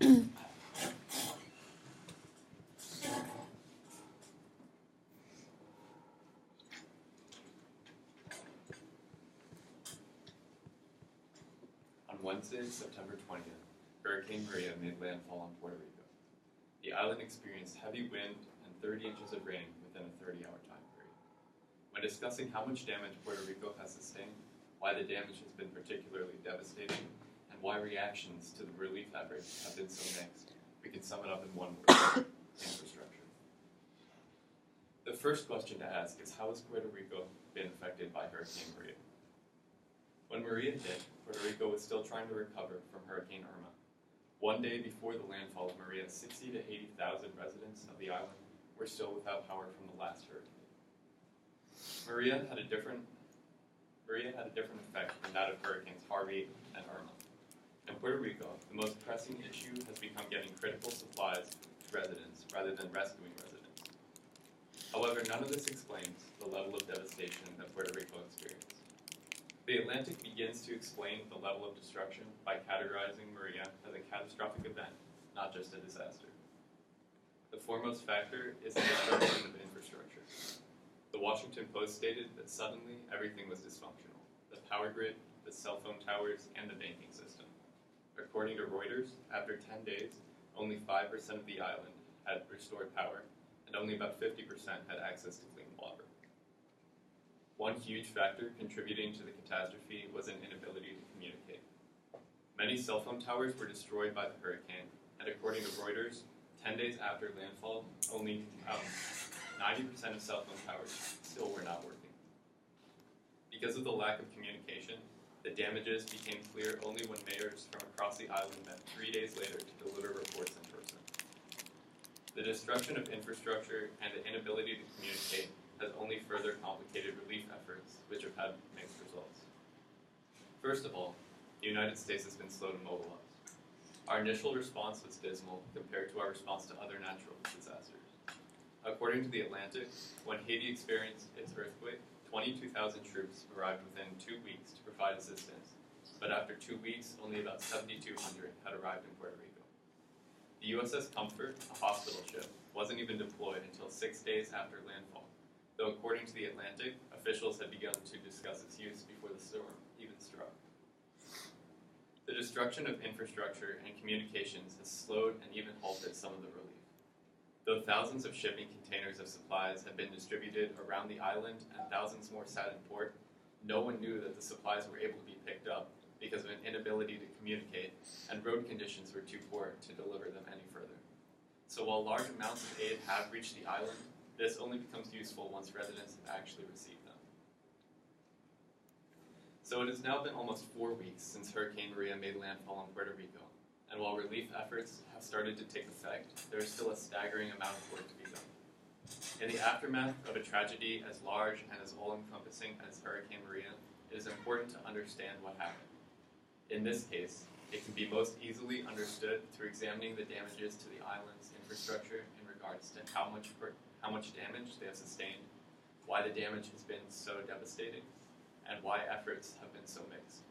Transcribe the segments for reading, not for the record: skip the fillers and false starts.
On Wednesday, September 20th, Hurricane Maria made landfall on Puerto Rico. The island experienced heavy wind and 30 inches of rain within a 30-hour time period. When discussing how much damage Puerto Rico has sustained, why the damage has been particularly devastating, and why reactions to the relief efforts have been so mixed, we can sum it up in one word: infrastructure. The first question to ask is, how has Puerto Rico been affected by Hurricane Maria? When Maria hit, Puerto Rico was still trying to recover from Hurricane Irma. One day before the landfall of Maria, 60,000 to 80,000 residents of the island were still without power from the last hurricane. Maria had a different effect than that of Hurricanes Harvey and Irma. In Puerto Rico, the most pressing issue has become getting critical supplies to residents rather than rescuing residents. However, none of this explains the level of devastation that Puerto Rico experienced. The Atlantic begins to explain the level of destruction by categorizing Maria as a catastrophic event, not just a disaster. The foremost factor is the destruction of infrastructure. The Washington Post stated that suddenly everything was dysfunctional: the power grid, the cell phone towers, and the banking system. According to Reuters, after 10 days, only 5% of the island had restored power, and only about 50% had access to clean water. One huge factor contributing to the catastrophe was an inability to communicate. Many cell phone towers were destroyed by the hurricane, and according to Reuters, 10 days after landfall, only 90% of cell phone towers still were not working. Because of the lack of communication, the damages became clear only when mayors from across the island met 3 days later to deliver reports in person. The destruction of infrastructure and the inability to communicate has only further complicated relief efforts, which have had mixed results. First of all, the United States has been slow to mobilize. Our initial response was dismal compared to our response to other natural disasters. According to the Atlantic, when Haiti experienced its earthquake, 22,000 troops arrived within 2 weeks to provide assistance, but after 2 weeks, only about 7,200 had arrived in Puerto Rico. The USS Comfort, a hospital ship, wasn't even deployed until 6 days after landfall, though according to the Atlantic, officials had begun to discuss its use before the storm even struck. The destruction of infrastructure and communications has slowed and even halted some of the relief. Though thousands of shipping containers of supplies had been distributed around the island and thousands more sat in port, no one knew that the supplies were able to be picked up because of an inability to communicate, and road conditions were too poor to deliver them any further. So while large amounts of aid have reached the island, this only becomes useful once residents have actually received them. So it has now been almost 4 weeks since Hurricane Maria made landfall in Puerto Rico, and while relief efforts have started to take effect, there is still a staggering amount of work to be done. In the aftermath of a tragedy as large and as all-encompassing as Hurricane Maria, it is important to understand what happened. In this case, it can be most easily understood through examining the damages to the island's infrastructure in regards to how much damage they have sustained, why the damage has been so devastating, and why efforts have been so mixed.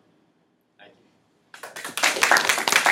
Thank you.